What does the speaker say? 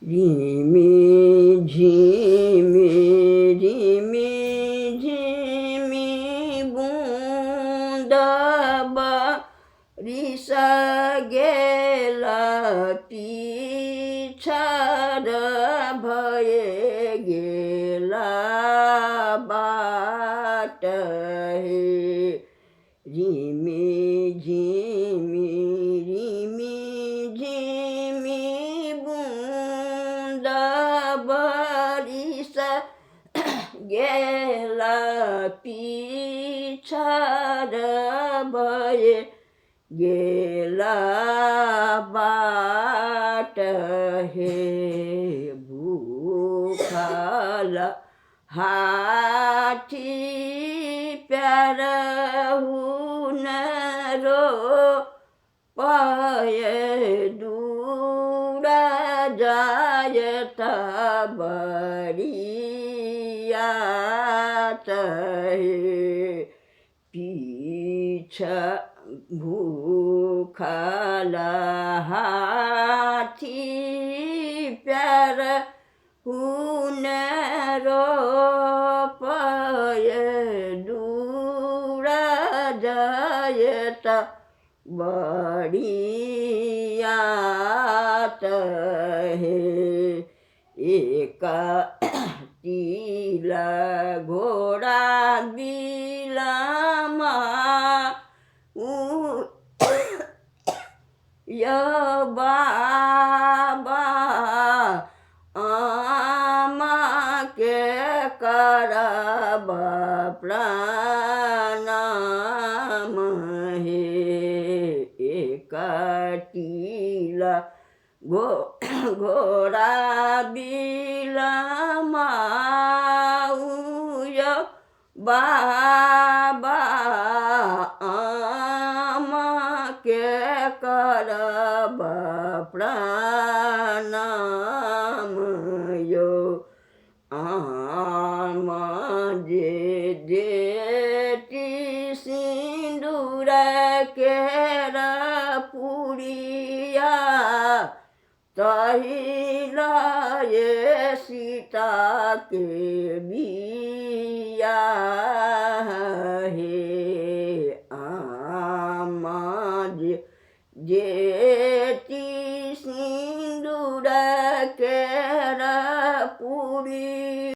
रिमी झिमी रिमी झिमी बूंद बारिसा गेला पिछाड भए गेला बाट हे रिमी झिमी रिमी झिमी बूंद बारिसा गेला पिछाड भए गेला बाट हे भूखाला हाथी प्यार हुन रो पाए दूरा जायता बरियात हे पीछा भूखाला हाथी प्यार हुन रो पाए दूरा जायता बरियात हे एका तिला घोडा बिलामा या बाबा आमा के करब प्रणाम हे एकटिला घोडा बिलामा या बाबा आमा के करब प्रणाम यो आमा जे जेठी सिंदूर केरा पुरिया तहिला ये सीता के बिया हे